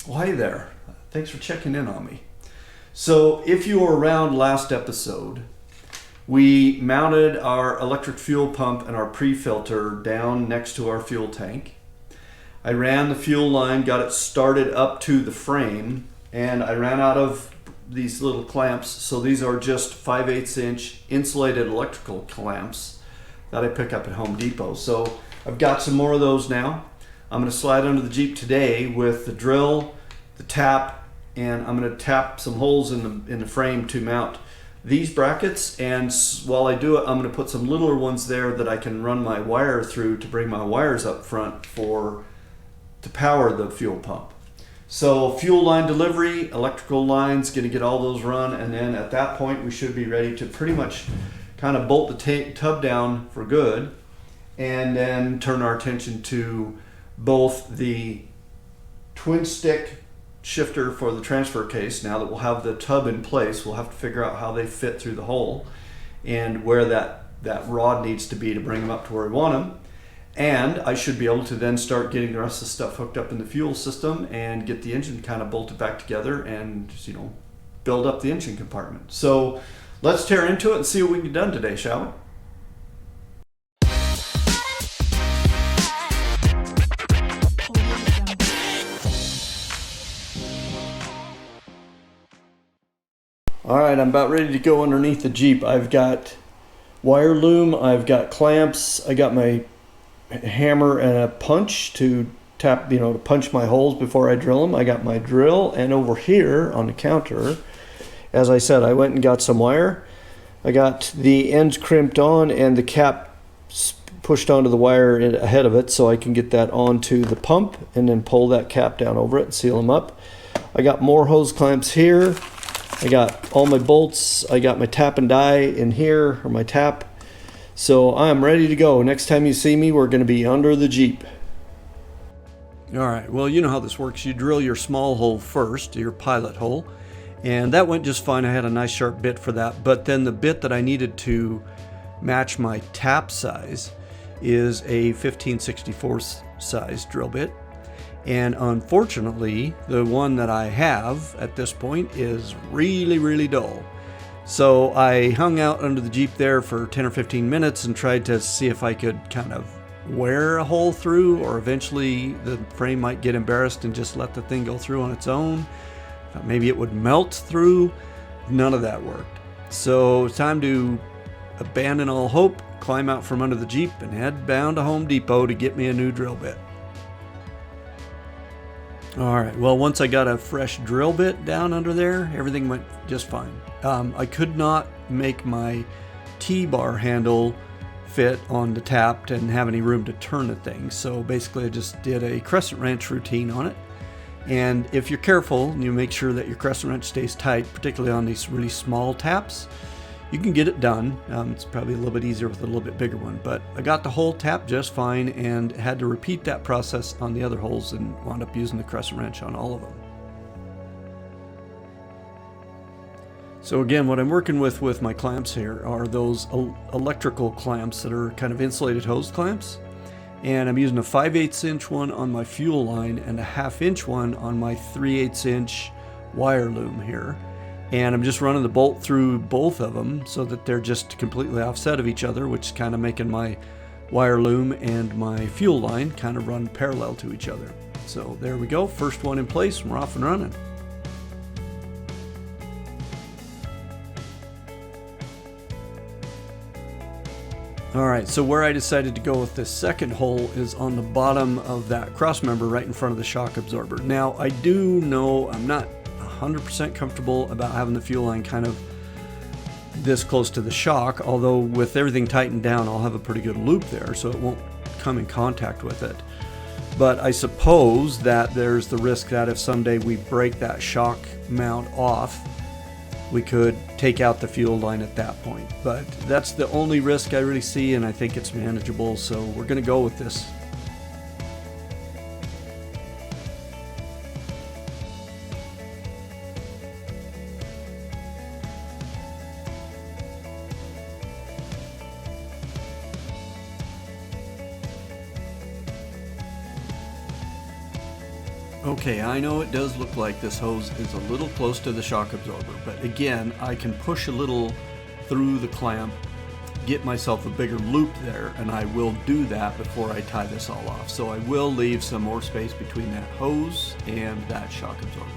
Well, hey there. Thanks for checking in on me. So if you were around last episode, we mounted our electric fuel pump and our pre-filter down next to our fuel tank. I ran the fuel line, got it started up to the frame, and I ran out of these little clamps. So these are just 5/8 inch insulated electrical clamps that I pick up at Home Depot. So I've got some more of those now. I'm going to slide under the Jeep today with the drill, the tap, and I'm going to tap some holes in the frame to mount these brackets. And while I do it, I'm going to put some littler ones there that I can run my wire through to bring my wires up front to power the fuel pump. So fuel line delivery, electrical lines, going to get all those run, and then at that point we should be ready to pretty much kind of bolt the tub down for good, and then turn our attention to both the twin stick shifter for the transfer case. Now that we'll have the tub in place, we'll have to figure out how they fit through the hole and where that rod needs to be to bring them up to where we want them. And I should be able to then start getting the rest of the stuff hooked up in the fuel system and get the engine kind of bolted back together and, build up the engine compartment. So let's tear into it and see what we can get done today, shall we? All right, I'm about ready to go underneath the Jeep. I've got wire loom, I've got clamps, I got my hammer and a punch to tap, to punch my holes before I drill them. I got my drill, and over here on the counter, as I said, I went and got some wire. I got the ends crimped on and the cap pushed onto the wire ahead of it so I can get that onto the pump and then pull that cap down over it and seal them up. I got more hose clamps here. I got all my bolts. I got my tap and die in here, or my tap. So I'm ready to go. Next time you see me, we're going to be under the Jeep. All right, well, you know how this works. You drill your small hole first, your pilot hole, and that went just fine. I had a nice sharp bit for that, but then the bit that I needed to match my tap size is a 15/64 size drill bit. And unfortunately, the one that I have at this point is really, really dull. So I hung out under the Jeep there for 10 or 15 minutes and tried to see if I could kind of wear a hole through, or eventually the frame might get embarrassed and just let the thing go through on its own. Maybe it would melt through. None of that worked. So it's time to abandon all hope, climb out from under the Jeep, and head bound to Home Depot to get me a new drill bit. All right, well, once I got a fresh drill bit down under there, everything went just fine. I could not make my T-bar handle fit on the tap and have any room to turn the thing. So basically I just did a crescent wrench routine on it. And if you're careful, you make sure that your crescent wrench stays tight, particularly on these really small taps, you can get it done. It's probably a little bit easier with a little bit bigger one, but I got the whole tap just fine and had to repeat that process on the other holes and wound up using the crescent wrench on all of them. So again, what I'm working with my clamps here are those electrical clamps that are kind of insulated hose clamps. And I'm using a 5/8 inch one on my fuel line and a 1/2 inch one on my 3/8 inch wire loom here. And I'm just running the bolt through both of them so that they're just completely offset of each other, which is kind of making my wire loom and my fuel line kind of run parallel to each other. So there we go, first one in place, and we're off and running. All right, so where I decided to go with this second hole is on the bottom of that cross member right in front of the shock absorber. Now, I do know I'm not 100% comfortable about having the fuel line kind of this close to the shock, although with everything tightened down, I'll have a pretty good loop there, so it won't come in contact with it. But I suppose that there's the risk that if someday we break that shock mount off, we could take out the fuel line at that point. But that's the only risk I really see, and I think it's manageable, so we're going to go with this. Okay, I know it does look like this hose is a little close to the shock absorber, but again, I can push a little through the clamp, get myself a bigger loop there, and I will do that before I tie this all off. So I will leave some more space between that hose and that shock absorber.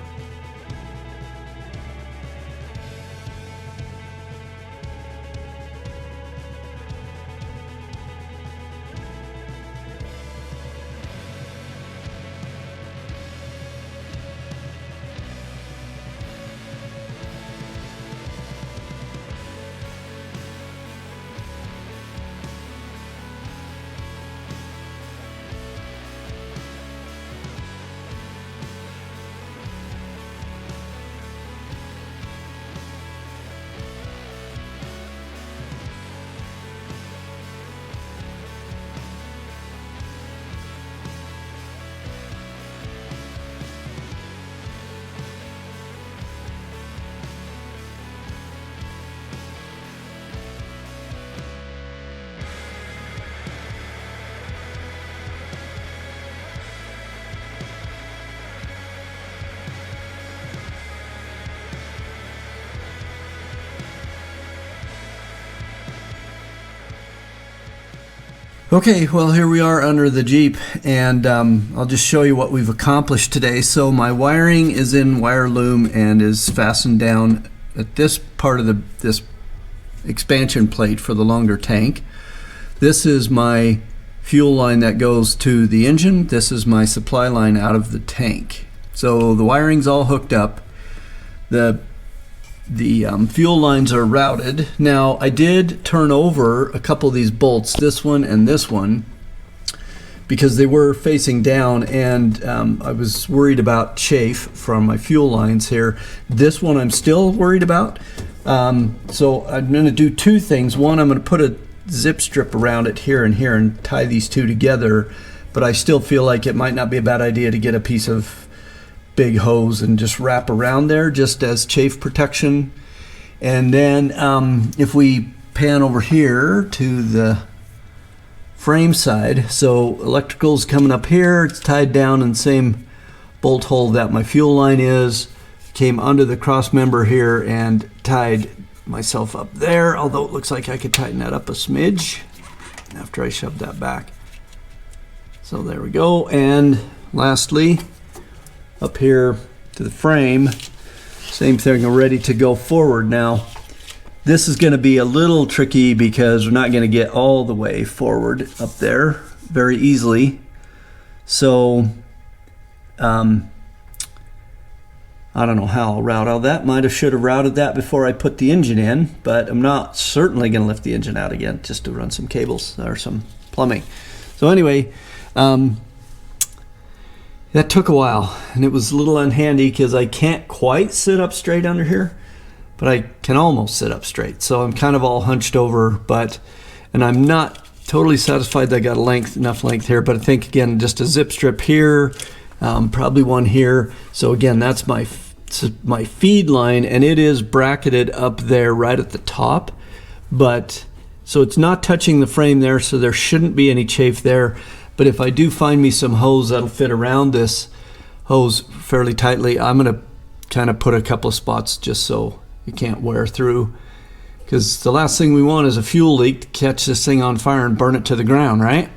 Okay, well, here we are under the Jeep, and I'll just show you what we've accomplished today. So my wiring is in wire loom and is fastened down at this part of this expansion plate for the longer tank. This is my fuel line that goes to the engine. This is my supply line out of the tank. So the wiring's all hooked up. The fuel lines are routed. Now, I did turn over a couple of these bolts, this one and this one, because they were facing down, and I was worried about chafe from my fuel lines here. This one I'm still worried about. So I'm going to do two things. One, I'm going to put a zip strip around it here and here and tie these two together, but I still feel like it might not be a bad idea to get a piece of big hose and just wrap around there just as chafe protection. And then if we pan over here to the frame side, so electrical's coming up here, it's tied down in the same bolt hole that my fuel line is, came under the cross member here and tied myself up there, although it looks like I could tighten that up a smidge after I shove that back. So there we go. And lastly, up here to the frame, same thing, we're ready to go forward. Now, this is going to be a little tricky because we're not going to get all the way forward up there very easily. So, I don't know how I'll route all that. Should have routed that before I put the engine in, but I'm not certainly going to lift the engine out again just to run some cables or some plumbing. So anyway, that took a while, and it was a little unhandy because I can't quite sit up straight under here, but I can almost sit up straight. So I'm kind of all hunched over, and I'm not totally satisfied that I got enough length here, but I think, again, just a zip strip here, probably one here. So again, that's my feed line, and it is bracketed up there right at the top, but so it's not touching the frame there, so there shouldn't be any chafe there. But if I do find me some hose that'll fit around this hose fairly tightly, I'm going to kind of put a couple of spots just so it can't wear through. Because the last thing we want is a fuel leak to catch this thing on fire and burn it to the ground, right?